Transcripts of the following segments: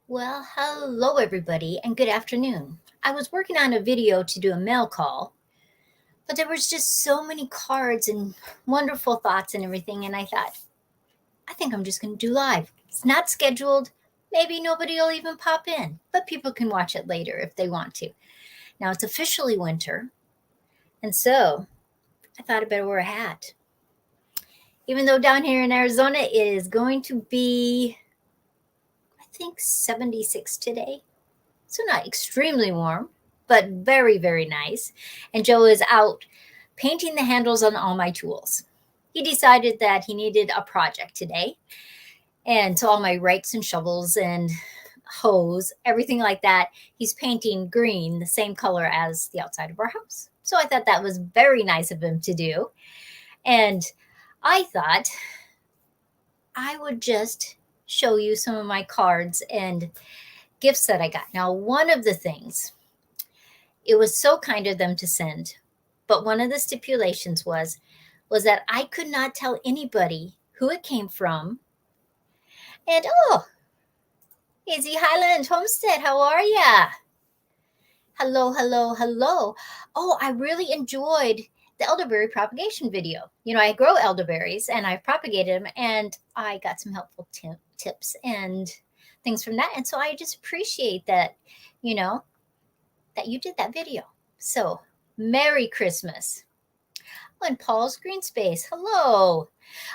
Well, hello everybody and good afternoon. I was working on a video to do a mail call, but there was just so many cards and wonderful thoughts and everything, and I thought, I think I'm just going to do live. It's not scheduled. Maybe nobody will even pop in, but people can watch it later if they want to. Now it's officially winter, and so I thought I better wear a hat. Even though down here in Arizona it is going to be, I think, 76 today. So not extremely warm, but very, very nice. And Joe is out painting the handles on all my tools. He decided that he needed a project today. And so all my rakes and shovels and hose, everything like that, he's painting green, the same color as the outside of our house. So I thought that was very nice of him to do. And I thought I would just show you some of my cards and gifts that I got. Now, one of the things, it was so kind of them to send, but one of the stipulations was that I could not tell anybody who it came from. And Easy Highland Homestead, how are ya? Hello, hello, hello. Oh, I really enjoyed the elderberry propagation video. You know, I grow elderberries and I've propagated them, and I got some helpful tips and things from that. And so I just appreciate that, that you did that video. So Merry Christmas. Oh, and Paul's Green Space. Hello.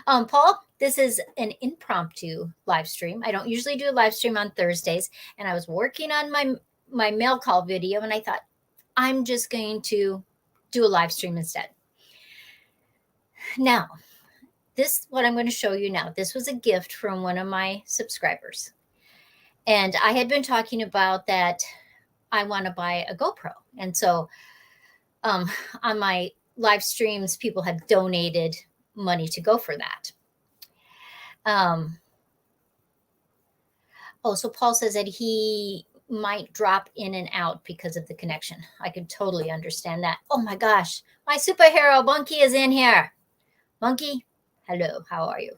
Paul, this is an impromptu live stream. I don't usually do a live stream on Thursdays, and I was working on my mail call video, and I thought, I'm just going to do a live stream instead. Now, what I'm going to show you now, this was a gift from one of my subscribers. And I had been talking about that I want to buy a GoPro. And so on my live streams, people had donated money to go for that. So Paul says that he might drop in and out because of the connection. I could totally understand that. Oh my gosh, my superhero Monkey is in here. Monkey, hello, how are you?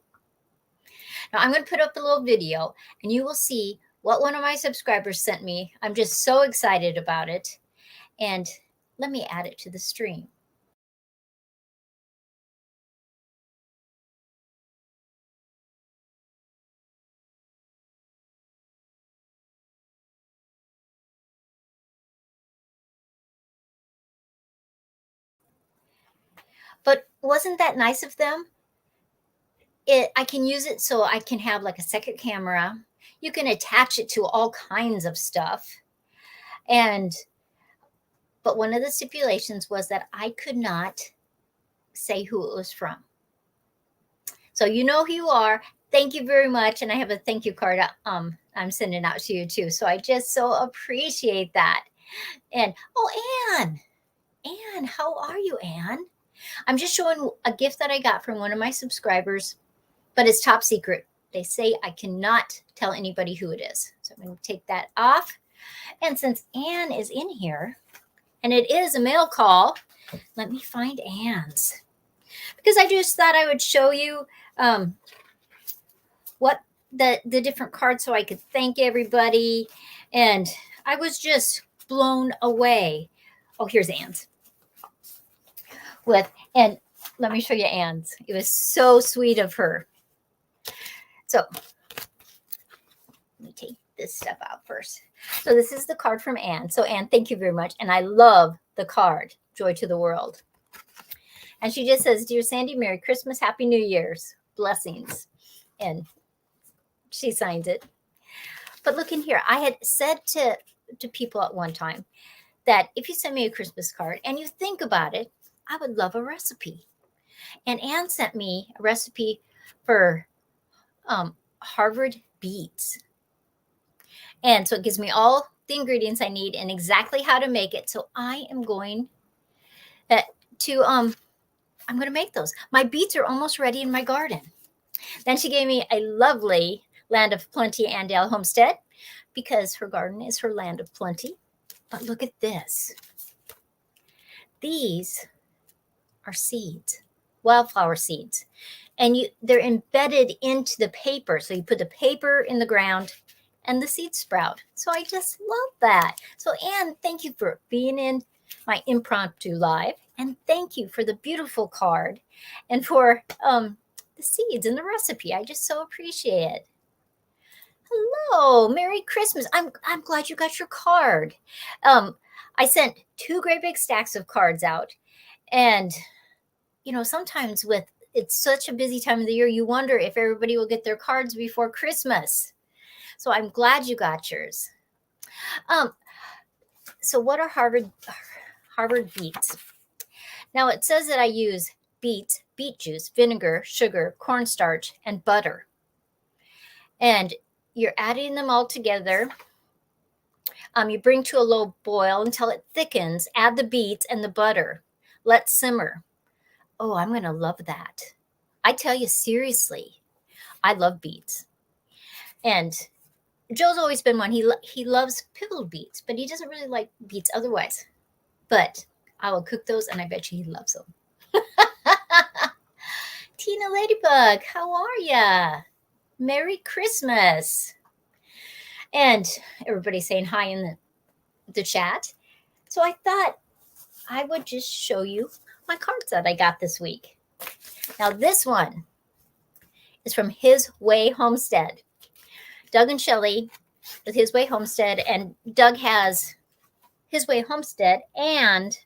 Now I'm going to put up a little video and you will see what one of my subscribers sent me. I'm just so excited about it. And let me add it to the stream. But wasn't that nice of them? I can use it so I can have like a second camera. You can attach it to all kinds of stuff. But one of the stipulations was that I could not say who it was from. So you know who you are. Thank you very much. And I have a thank you card I'm sending out to you too. So I just so appreciate that. And Anne, how are you, Anne? I'm just showing a gift that I got from one of my subscribers, but it's top secret. They say I cannot tell anybody who it is. So I'm going to take that off. And since Anne is in here, and it is a mail call, let me find Anne's. Because I just thought I would show you what the different cards so I could thank everybody. And I was just blown away. Oh, here's Anne's. And let me show you Anne's. It was so sweet of her. So let me take this stuff out first. So this is the card from Anne. So Anne, thank you very much. And I love the card, Joy to the World. And she just says, Dear Sandy, Merry Christmas, Happy New Year's, blessings. And she signs it. But look in here. I had said to people at one time that if you send me a Christmas card and you think about it, I would love a recipe. And Anne sent me a recipe for Harvard beets. And so it gives me all the ingredients I need and exactly how to make it. So I am going I'm going to make those. My beets are almost ready in my garden. Then she gave me a lovely Land of Plenty Andale homestead because her garden is her land of plenty. But look at this. These are seeds, wildflower seeds. And they're embedded into the paper. So you put the paper in the ground and the seeds sprout. So I just love that. So Anne, thank you for being in my impromptu live, and thank you for the beautiful card and for the seeds and the recipe. I just so appreciate it. Hello, Merry Christmas. I'm glad you got your card. I sent 2 great big stacks of cards out, and you know, sometimes with it's such a busy time of the year, you wonder if everybody will get their cards before Christmas. So I'm glad you got yours. So what are Harvard beets? Now it says that I use beets, beet juice, vinegar, sugar, cornstarch, and butter. And you're adding them all together. You bring to a low boil until it thickens. Add the beets and the butter. Let simmer. Oh, I'm going to love that. I tell you, seriously, I love beets. And Joe's always been one. He loves pickled beets, but he doesn't really like beets otherwise. But I will cook those, and I bet you he loves them. Tina Ladybug, how are ya? Merry Christmas. And everybody's saying hi in the chat. So I thought I would just show you my cards that I got this week. Now this one is from His Way Homestead. Doug and Shelley with His Way Homestead, and Doug has His Way Homestead, and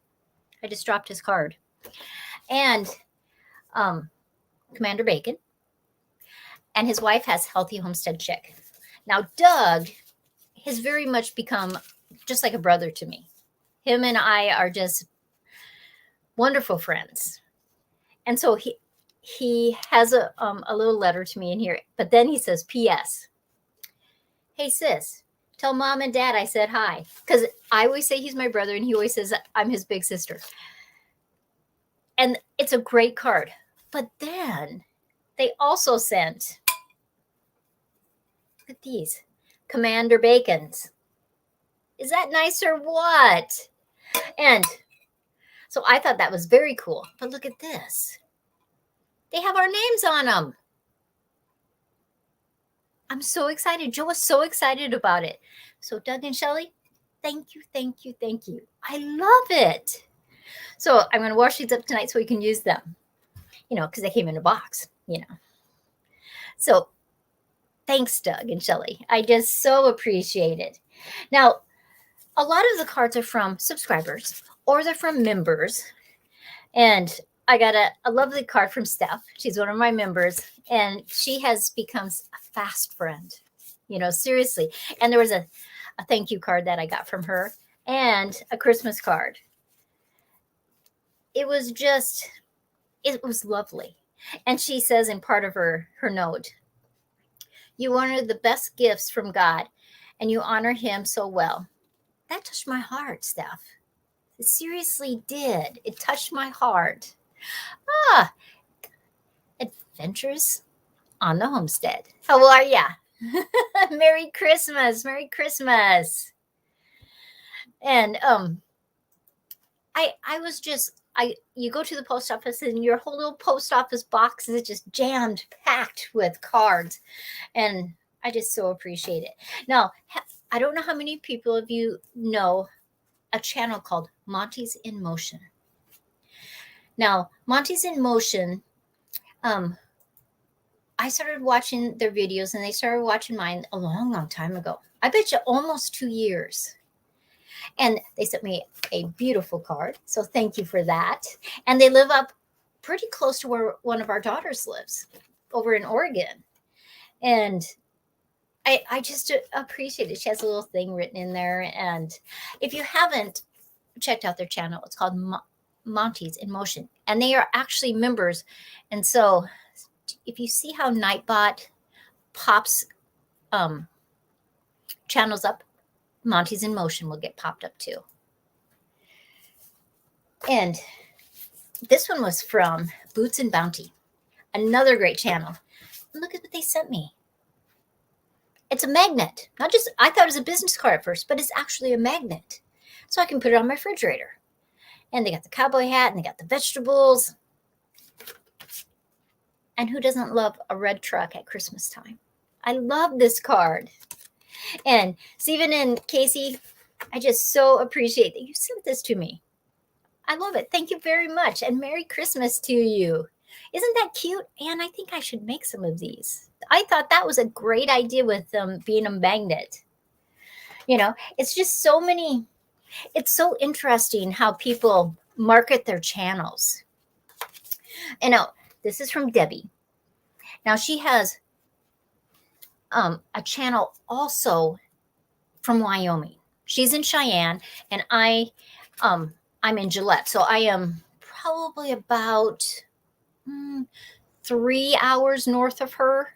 I just dropped his card, and Commander Bacon, and his wife has Healthy Homestead Chick. Now Doug has very much become just like a brother to me. Him and I are just wonderful friends. And so he has a little letter to me in here, but then he says, P.S. Hey sis, tell mom and dad I said hi. Because I always say he's my brother, and he always says I'm his big sister. And it's a great card. But then they also sent, look at these, Commander Bacons. Is that nice or what? And so I thought that was very cool. But look at this. They have our names on them. I'm so excited. Joe was so excited about it. So Doug and Shelley, thank you, thank you, thank you. I love it. So I'm going to wash these up tonight so we can use them, you know, because they came in a box, you know. So thanks, Doug and Shelley. I just so appreciate it. Now, a lot of the cards are from subscribers or they're from members. And I got a lovely card from Steph. She's one of my members, and she has become a fast friend, you know, seriously. And there was a thank you card that I got from her and a Christmas card. It was lovely. And she says in part of her note, you honor the best gifts from God, and you honor him so well. That touched my heart, Steph. It seriously did. It touched my heart. Adventures on the homestead. How are ya? Merry Christmas. Merry Christmas. And I was just you go to the post office and your whole little post office box is just jammed, packed with cards. And I just so appreciate it. Now, I don't know how many people of you know a channel called Monty's in Motion. Now, Monty's in Motion, I started watching their videos, and they started watching mine a long, long time ago. I bet you almost 2 years. And they sent me a beautiful card. So thank you for that. And they live up pretty close to where one of our daughters lives, over in Oregon. And I just appreciate it. She has a little thing written in there. And if you haven't checked out their channel, it's called Monty's in Motion. And they are actually members. And so if you see how Nightbot pops channels up, Monty's in Motion will get popped up too. And this one was from Boots and Bounty, another great channel. And look at what they sent me. It's a magnet. Not just, I thought it was a business card at first, but it's actually a magnet. So I can put it on my refrigerator. And they got the cowboy hat, and they got the vegetables. And who doesn't love a red truck at Christmas time? I love this card. And Stephen and Casey, I just so appreciate that you sent this to me. I love it. Thank you very much. And Merry Christmas to you. Isn't that cute? And I think I should make some of these. I thought that was a great idea with them being a magnet. You know, it's just so many, it's so interesting how people market their channels. And now, this is from Debbie. Now, she has a channel also from Wyoming. She's in Cheyenne, and I'm in Gillette. So I am probably about 3 hours north of her.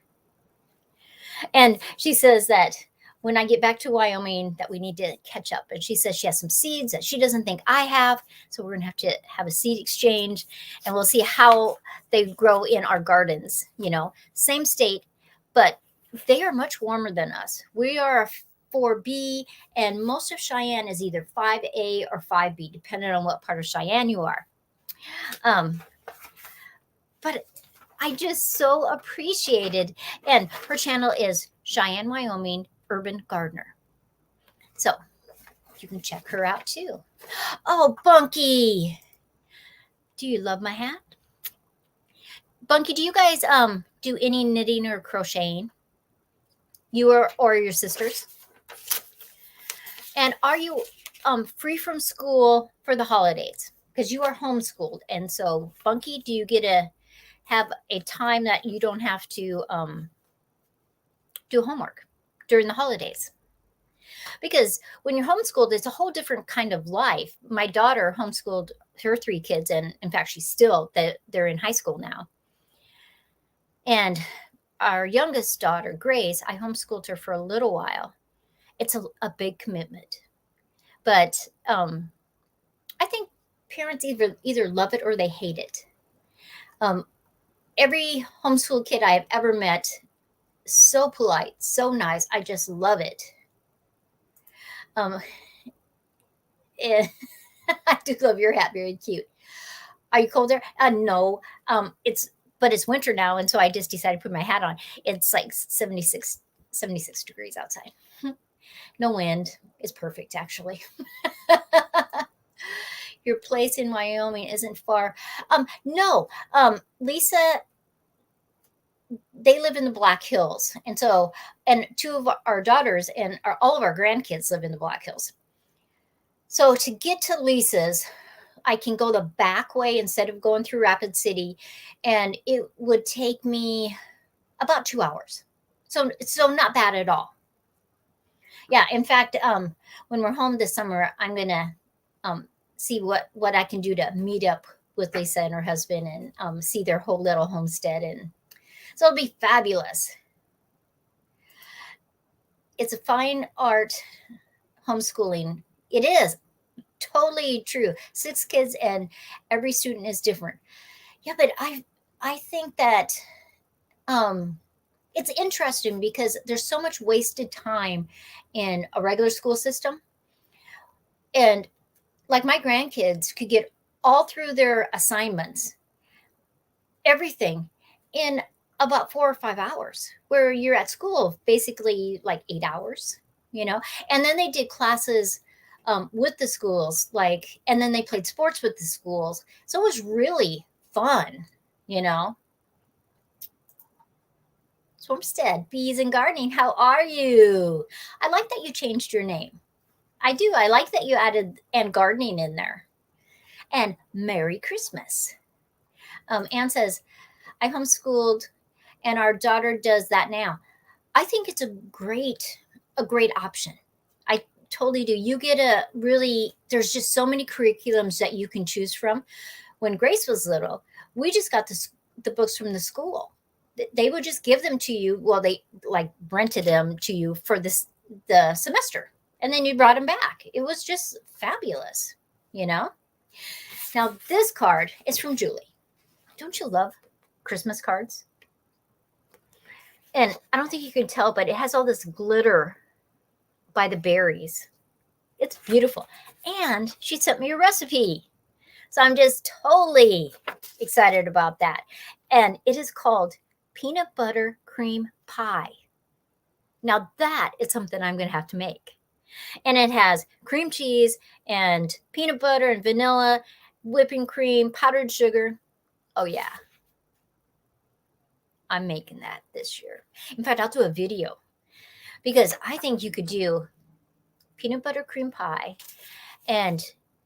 And she says that when I get back to Wyoming that we need to catch up. And she says she has some seeds that she doesn't think I have. So we're going to have a seed exchange, and we'll see how they grow in our gardens. You know, same state, but they are much warmer than us. We are 4B, and most of Cheyenne is either 5A or 5B, depending on what part of Cheyenne you are. But I just so appreciated, and her channel is Cheyenne, Wyoming Urban Gardener. So you can check her out too. Oh, Bunky, do you love my hat? Bunky, do you guys do any knitting or crocheting? You or your sisters? And are you free from school for the holidays? Because you are homeschooled. And so, Bunky, do you get to have a time that you don't have to do homework during the holidays? Because when you're homeschooled, it's a whole different kind of life. My daughter homeschooled her 3 kids, and in fact, they're in high school now. And our youngest daughter, Grace, I homeschooled her for a little while. It's a big commitment. But I think parents either love it or they hate it. Every homeschool kid I have ever met, so polite, so nice. I just love it. I do love your hat. Very cute. Are you cold there? No. But it's winter now, and so I just decided to put my hat on. It's like 76 degrees outside. No wind. It's perfect, actually. Your place in Wyoming isn't far. No. Lisa, they live in the Black Hills. And 2 of our daughters and all of our grandkids live in the Black Hills. So to get to Lisa's, I can go the back way instead of going through Rapid City, and it would take me about 2 hours. So not bad at all. Yeah, in fact, when we're home this summer, I'm gonna see what I can do to meet up with Lisa and her husband and see their whole little homestead, and so it'll be fabulous. It's a fine art homeschooling. It is. Totally true. 6 kids and every student is different. Yeah, but I think that it's interesting because there's so much wasted time in a regular school system. And like my grandkids could get all through their assignments, everything, in about 4 or 5 hours, where you're at school basically like 8 hours, you know. And then they did classes with the schools, and then they played sports with the schools. So it was really fun, you know. Swarmstead, Bees and Gardening, how are you? I like that you changed your name. I do. I like that you added and gardening in there. And Merry Christmas. Anne says, I homeschooled and our daughter does that now. I think it's a great option. I totally do. You get there's just so many curriculums that you can choose from. When Grace was little, we just got the books from the school. They would just give them to you. Well, they rented them to you for the semester, and then you brought them back. It was just fabulous, you know. Now this card is from Julie. Don't you love Christmas cards? And I don't think you can tell, but it has all this glitter by the berries. It's beautiful. And she sent me a recipe. So I'm just totally excited about that. And it is called peanut butter cream pie. Now that is something I'm going to have to make. And it has cream cheese and peanut butter and vanilla, whipping cream, powdered sugar. Oh yeah, I'm making that this year. In fact, I'll do a video because I think you could do peanut butter cream pie, and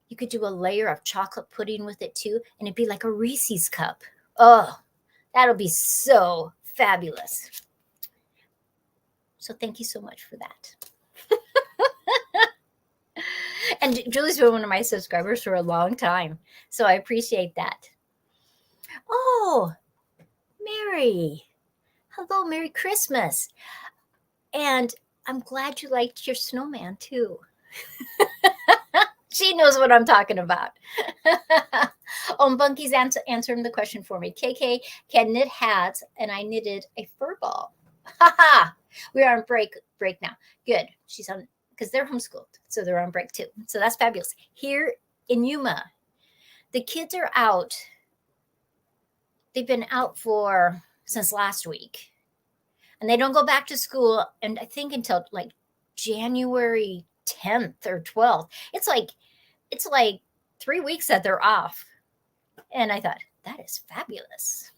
you could do a layer of chocolate pudding with it too, and it'd be like a Reese's cup. Oh, that'll be so fabulous. So thank you so much for that. And Julie's been one of my subscribers for a long time, so I appreciate that. Oh, Mary. Hello, Merry Christmas. And I'm glad you liked your snowman too. She knows what I'm talking about. Oh, Bunky's answering the question for me. KK can knit hats, and I knitted a fur ball. Ha! We are on break now. Good. She's on, because they're homeschooled, so they're on break too. So that's fabulous. Here in Yuma, the kids are out. They've been out since last week, and they don't go back to school, and I think until like January 10th or 12th. It's like 3 weeks that they're off. And I thought, that is fabulous.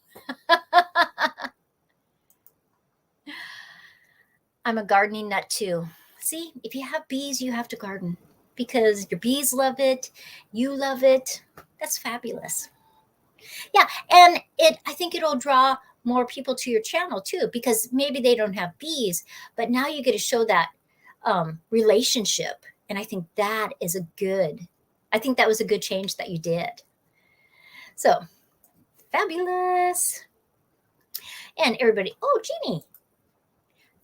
I'm a gardening nut too. See, if you have bees, you have to garden because your bees love it. You love it. That's fabulous. Yeah. And I think it'll draw more people to your channel too, because maybe they don't have bees, but now you get to show that relationship. And I think that was a good change that you did. So fabulous. And everybody, oh, Jeannie,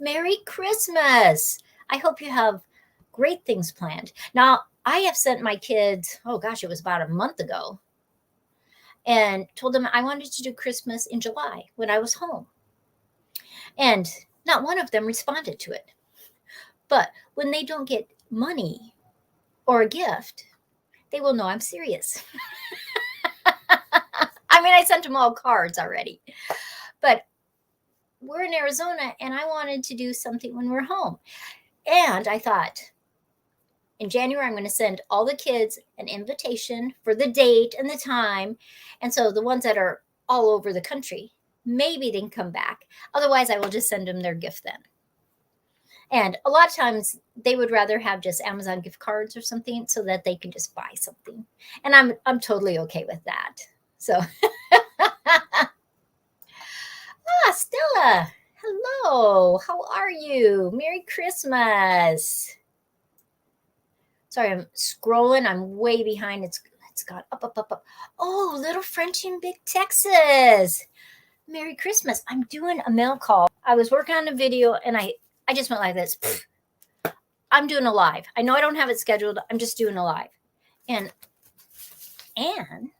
Merry Christmas. I hope you have great things planned. Now, I have sent my kids, oh gosh, it was about a month ago, and told them I wanted to do Christmas in July when I was home. And not one of them responded to it. But when they don't get money or a gift, they will know I'm serious. I mean, I sent them all cards already. But we're in Arizona, and I wanted to do something when we're home. And I thought, in January, I'm going to send all the kids an invitation for the date and the time. And so the ones that are all over the country, maybe they can come back. Otherwise, I will just send them their gift then. And a lot of times they would rather have just Amazon gift cards or something so that they can just buy something. And I'm totally okay with that. So, Stella, hello. How are you? Merry Christmas. Sorry, I'm scrolling. I'm way behind. It's gone up. Oh, Little Frenchie in Big Texas. Merry Christmas. I'm doing a mail call. I was working on a video, and I just went like this. I'm doing a live. I know I don't have it scheduled. I'm just doing a live. And Anne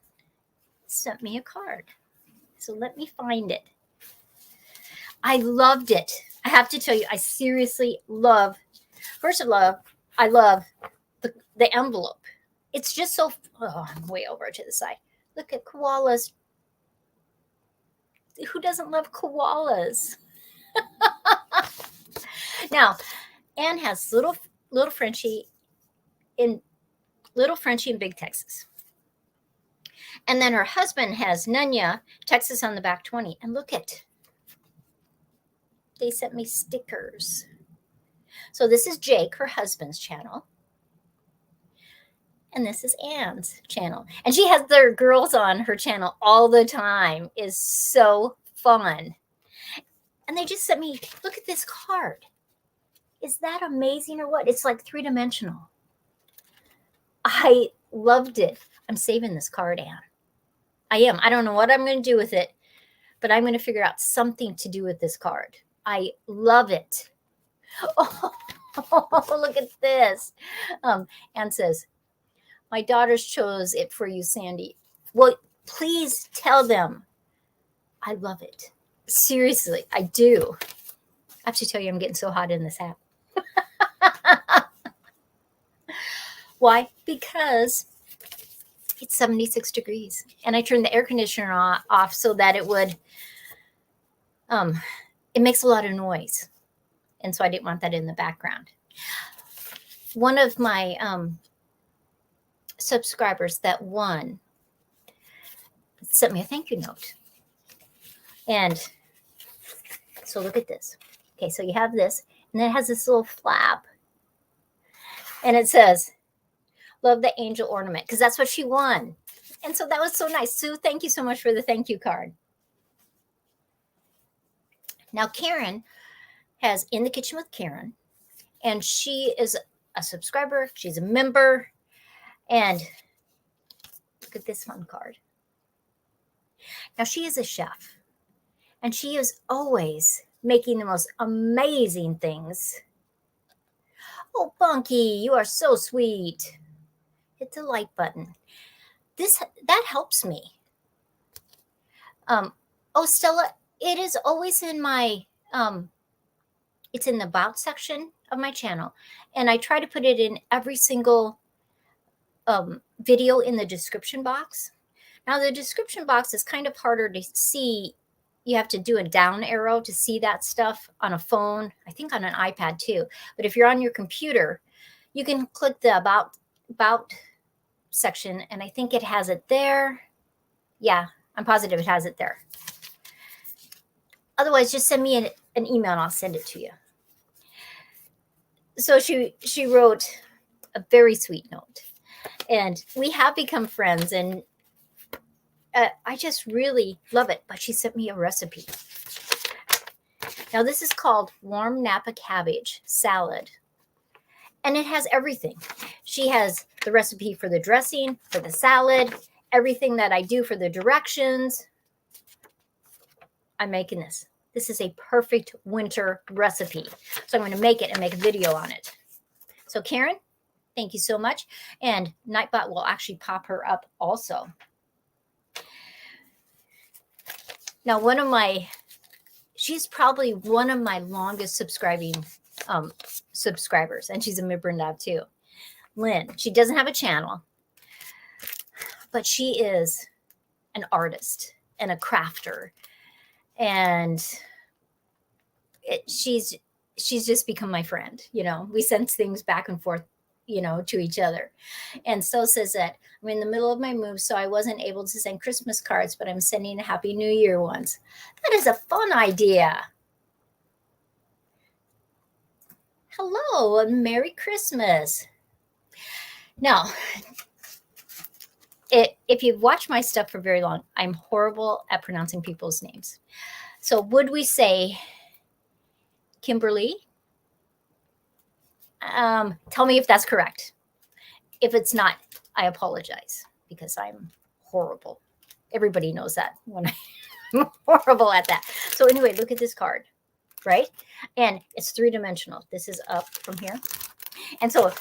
sent me a card. So let me find it. I loved it. I have to tell you, I seriously love, first of all, I love the envelope. It's just so, I'm way over to the side. Look at koalas. Who doesn't love koalas? Now, Anne has little Frenchie in Big Texas. And then her husband has Nunya, Texas on the back 20. And look at, they sent me stickers. So this is Jake, her husband's channel. And this is Anne's channel. And she has their girls on her channel all the time. It's so fun. And they just sent me, look at this card. Is that amazing or what? It's like 3-dimensional. I loved it. I'm saving this card, Anne. I am. I don't know what I'm going to do with it, but I'm going to figure out something to do with this card. I love it. Oh, look at this. Anne says, my daughters chose it for you, Sandy. Well, please tell them. I love it. Seriously, I do. I have to tell you, I'm getting so hot in this hat. Why? Because it's 76 degrees. And I turned the air conditioner off so that it would, it makes a lot of noise. And so I didn't want that in the background. One of my subscribers that won sent me a thank you note. And so look at this. Okay, so you have this, and then it has this little flap. And it says, love the angel ornament, because that's what she won. And so that was so nice. Sue, thank you so much for the thank you card. Now, Karen has In the Kitchen with Karen, and she is a subscriber. She's a member. And look at this fun card. Now, she is a chef, and she is always making the most amazing things. Oh, Bunky, you are so sweet. Hit the like button. That helps me. Oh, Stella, it is always in my, it's in the about section of my channel. And I try to put it in every single video in the description box. Now, the description box is kind of harder to see. You have to do a down arrow to see that stuff on a phone, I think on an iPad too. But if you're on your computer, you can click the about section, and I think it has it there. Yeah, I'm positive it has it there. Otherwise, just send me an email and I'll send it to you. So she wrote a very sweet note, and we have become friends, and I just really love it. But she sent me a recipe. Now, this is called warm Napa cabbage salad, and it has everything. She has the recipe for the dressing, for the salad, everything that I do for the directions. I'm making this. This is a perfect winter recipe. So I'm going to make it and make a video on it. So Karen, thank you so much. And Nightbot will actually pop her up also. Now, she's probably one of my longest subscribing subscribers, and she's a member now too. Lynn, she doesn't have a channel, but she is an artist and a crafter, and she's just become my friend. You know, we send things back and forth, you know, to each other. And so says that I'm in the middle of my move, so I wasn't able to send Christmas cards, but I'm sending a Happy New Year ones. That is a fun idea. Hello and Merry Christmas. Now, if you've watched my stuff for very long, I'm horrible at pronouncing people's names. So would we say Kimberly? Tell me if that's correct. If it's not, I apologize, because I'm horrible. Everybody knows that when I'm horrible at that. So anyway, look at this card, right? And it's three-dimensional. This is up from here. And so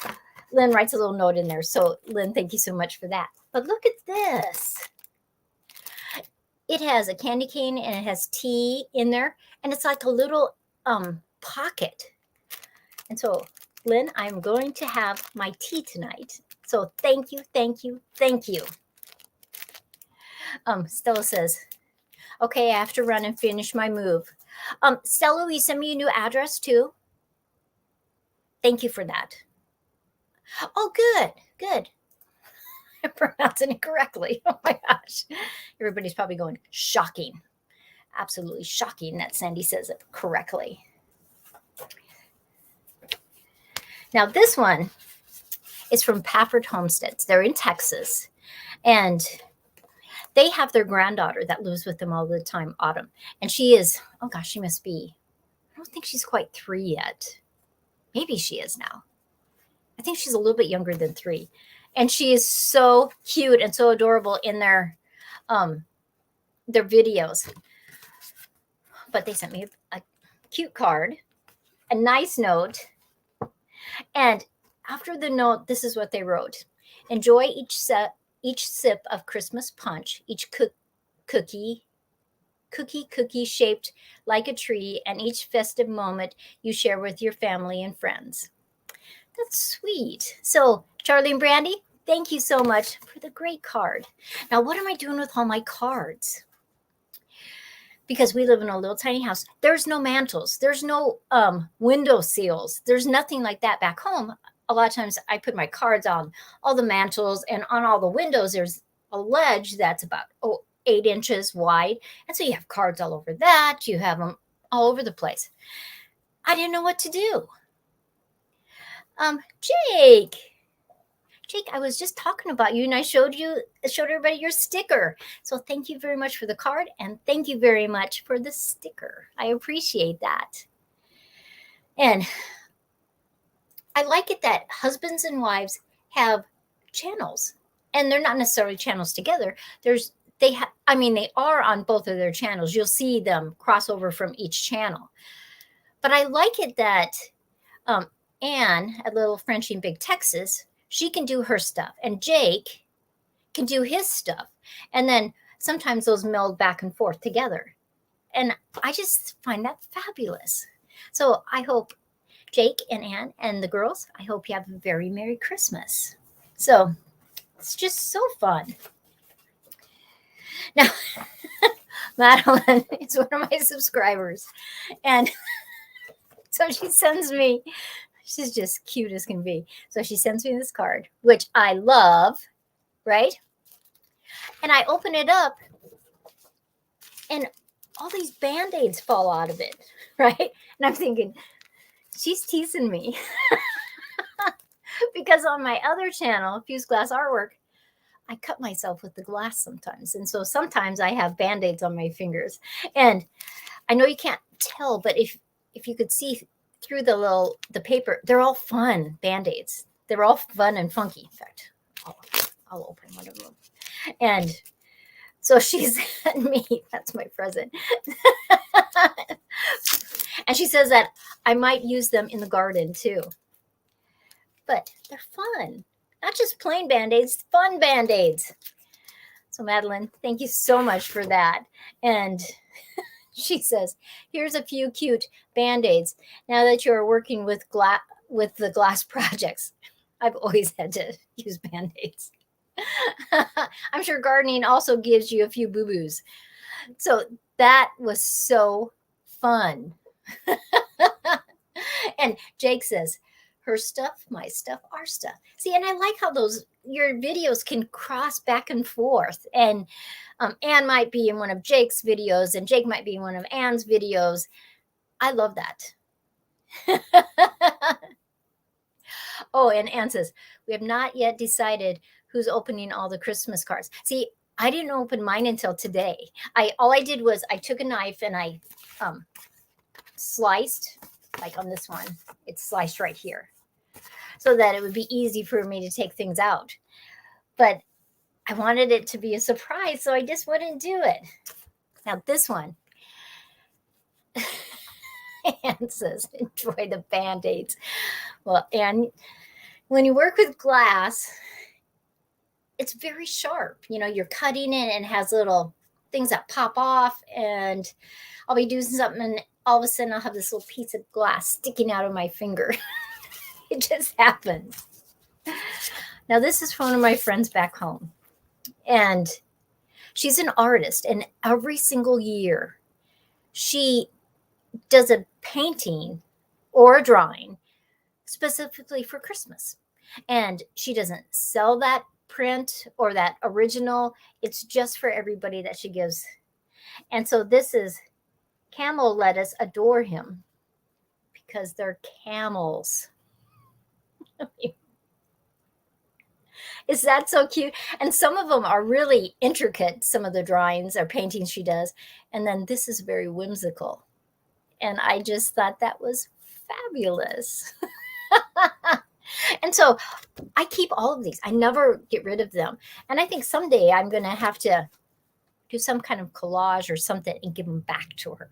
Lynn writes a little note in there. So Lynn, thank you so much for that. But look at this. It has a candy cane and it has tea in there. And it's like a little pocket. And so Lynn, I'm going to have my tea tonight. So thank you, thank you, thank you. Stella says, okay, I have to run and finish my move. Stella, will you send me a new address too? Thank you for that. Oh, good, good. I'm pronouncing it correctly. Oh my gosh. Everybody's probably going, shocking. Absolutely shocking that Sandy says it correctly. Now, this one is from Pafford Homesteads. They're in Texas, and they have their granddaughter that lives with them all the time, Autumn. And she is, oh gosh, she must be, I don't think she's quite 3 yet. Maybe she is now. I think she's a little bit younger than 3. And she is so cute and so adorable in their videos. But they sent me a cute card, a nice note. And after the note, this is what they wrote. Enjoy each sip of Christmas punch, each cookie shaped like a tree, and each festive moment you share with your family and friends. That's sweet. So, Charlie and Brandy, thank you so much for the great card. Now, what am I doing with all my cards? because we live in a little tiny house. There's no mantles. There's no window seals. There's nothing like that back home. A lot of times I put my cards on all the mantles, and on all the windows, there's a ledge that's about 8 inches wide. And so you have cards all over that. You have them all over the place. I didn't know what to do. Jake, I was just talking about you, and I showed everybody your sticker. So thank you very much for the card, and thank you very much for the sticker. I appreciate that. And I like it that husbands and wives have channels, and they're not necessarily channels together. They are on both of their channels. You'll see them cross over from each channel. But I like it that Anne at Little Frenchie in Big Texas, she can do her stuff, and Jake can do his stuff. And then sometimes those meld back and forth together. And I just find that fabulous. So I hope Jake and Anne and the girls, I hope you have a very Merry Christmas. So it's just so fun. Now, Madeline is one of my subscribers. And so she sends me, she's just cute as can be. So she sends me this card, which I love, right? And I open it up, and all these Band-Aids fall out of it, right? And I'm thinking, she's teasing me. Because on my other channel, Fused Glass Artwork, I cut myself with the glass sometimes. And so sometimes I have Band-Aids on my fingers. And I know you can't tell, but if you could see through the paper, they're all fun Band-Aids. They're all fun and funky. In fact, I'll open one of them. And so she sent me, that's my present. And she says that I might use them in the garden too. But they're fun. Not just plain Band-Aids, fun Band-Aids. So Madeline, thank you so much for that. And she says, here's a few cute Band-Aids. Now that you're working with the glass projects, I've always had to use Band-Aids. I'm sure gardening also gives you a few boo-boos. So that was so fun. And Jake says, her stuff, my stuff, our stuff. See, and I like how your videos can cross back and forth. And Anne might be in one of Jake's videos, and Jake might be in one of Anne's videos. I love that. Oh, and Anne says, we have not yet decided who's opening all the Christmas cards. See, I didn't open mine until today. All I did was I took a knife and I sliced, like on this one, it's sliced right here, so that it would be easy for me to take things out. But I wanted it to be a surprise, so I just wouldn't do it. Now this one, Anne says, enjoy the Band-Aids. Well, Anne, when you work with glass, it's very sharp. You know, you're cutting it and it has little things that pop off, and I'll be doing something and all of a sudden I'll have this little piece of glass sticking out of my finger. It just happened. Now this is from one of my friends back home, and she's an artist, and every single year she does a painting or a drawing specifically for Christmas. And she doesn't sell that print or that original. It's just for everybody that she gives. And so this is Camel Let Us Adore Him, because they're camels. Is that so cute? And some of them are really intricate, some of the drawings or paintings she does. And then this is very whimsical. And I just thought that was fabulous. And so I keep all of these. I never get rid of them. And I think someday I'm going to have to do some kind of collage or something and give them back to her,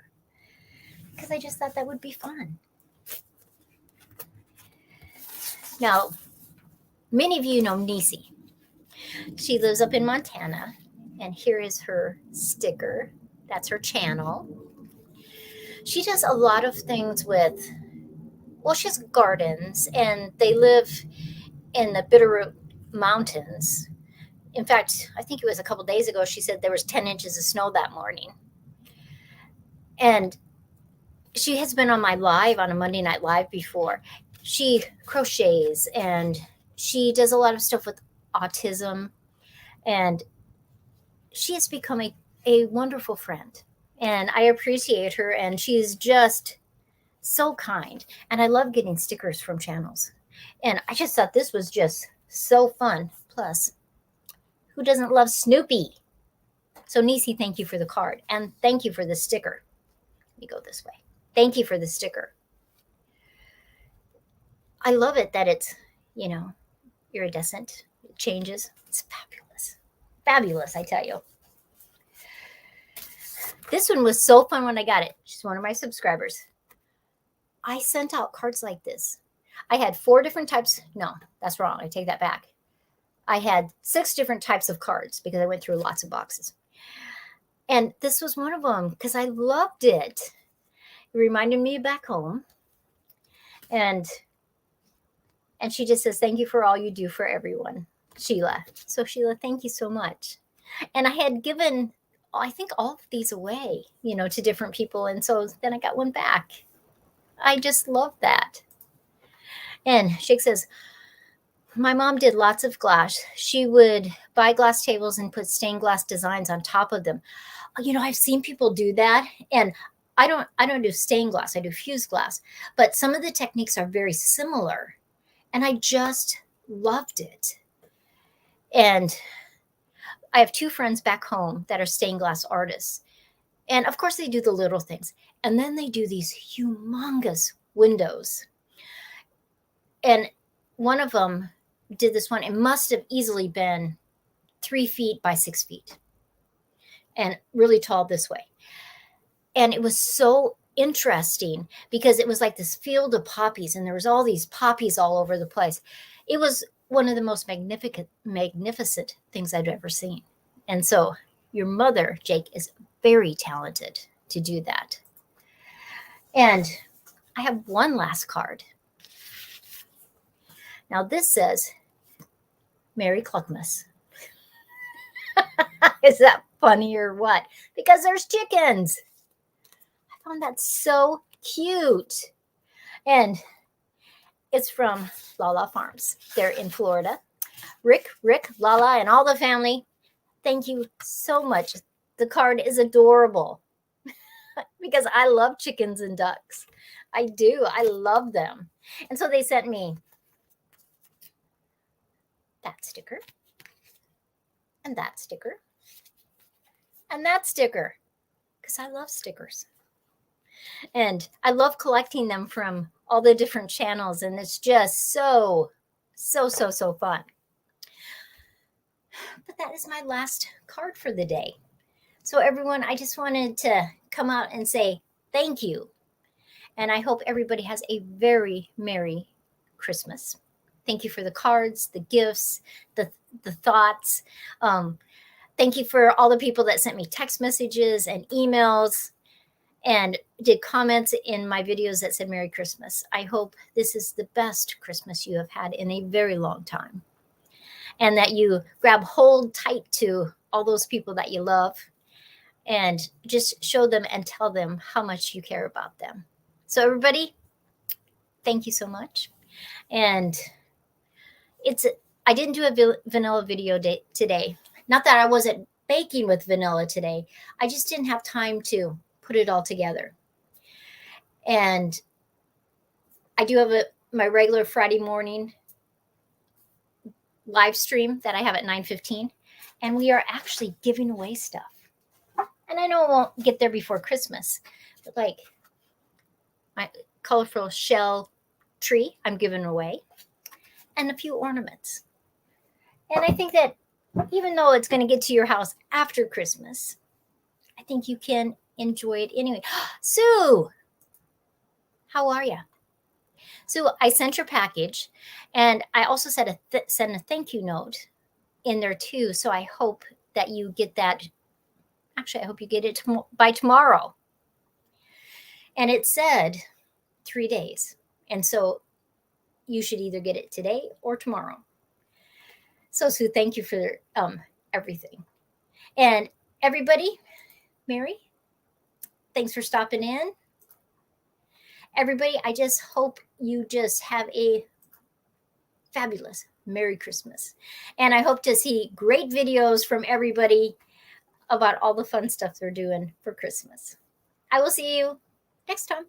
because I just thought that would be fun. Now, many of you know Nisi. She lives up in Montana, and here is her sticker. That's her channel. She does a lot of things with, well, she has gardens, and they live in the Bitterroot Mountains. In fact, I think it was a couple days ago, she said there was 10 inches of snow that morning. And she has been on my live, on a Monday Night Live before. She crochets and she does a lot of stuff with autism. And she has become a wonderful friend. And I appreciate her. And she's just so kind. And I love getting stickers from channels. And I just thought this was just so fun. Plus, who doesn't love Snoopy? So Nisi, thank you for the card. And thank you for the sticker. Let me go this way. Thank you for the sticker. I love it that it's, iridescent. It changes. It's fabulous. Fabulous, I tell you. This one was so fun when I got it. She's one of my subscribers. I sent out cards like this. I had 4 different types. No, that's wrong. I take that back. I had 6 different types of cards because I went through lots of boxes. And this was one of them because I loved it. It reminded me of back home. And she just says, thank you for all you do for everyone, Sheila. So Sheila, thank you so much. And I had given, I think, all of these away, to different people. And so then I got one back. I just love that. And Shake says, my mom did lots of glass. She would buy glass tables and put stained glass designs on top of them. I've seen people do that. And I don't do stained glass. I do fused glass. But some of the techniques are very similar. And I just loved it. And I have 2 friends back home that are stained glass artists. And of course, they do the little things. And then they do these humongous windows. And one of them did this one. It must have easily been 3 feet by 6 feet. And really tall this way. And it was so interesting because it was like this field of poppies. And there was all these poppies all over the place. It was one of the most magnificent things I'd ever seen. And so your mother, Jake, is very talented to do that. And I have one last card. Now this says, Merry Cluckmas. Is that funny or what? Because there's chickens. I found that so cute. And it's from Lala Farms. They're in Florida. Rick, Lala, and all the family, thank you so much. The card is adorable because I love chickens and ducks. I do. I love them. And so they sent me that sticker and that sticker and that sticker because I love stickers. And I love collecting them from all the different channels. And it's just so fun. But that is my last card for the day. So everyone, I just wanted to come out and say thank you. And I hope everybody has a very Merry Christmas. Thank you for the cards, the gifts, the thoughts. Thank you for all the people that sent me text messages and emails and did comments in my videos that said Merry Christmas. I hope this is the best Christmas you have had in a very long time. And that you grab hold tight to all those people that you love and just show them and tell them how much you care about them. So everybody, thank you so much. And I didn't do a vanilla video today. Not that I wasn't baking with vanilla today. I just didn't have time to put it all together. And I do have my regular Friday morning live stream that I have at 9:15. And we are actually giving away stuff. And I know it won't get there before Christmas. But like my colorful shell tree, I'm giving away. And a few ornaments. And I think that even though it's going to get to your house after Christmas, I think you can enjoy it anyway. Sue, how are you? Sue, I sent your package, and I also sent a thank you note in there too. So I hope that you get that. Actually, I hope you get it by tomorrow. And it said 3 days. And so you should either get it today or tomorrow. So Sue, thank you for everything. And everybody, Merry Thanks for stopping in. Everybody, I just hope you just have a fabulous Merry Christmas. And I hope to see great videos from everybody about all the fun stuff they're doing for Christmas. I will see you next time.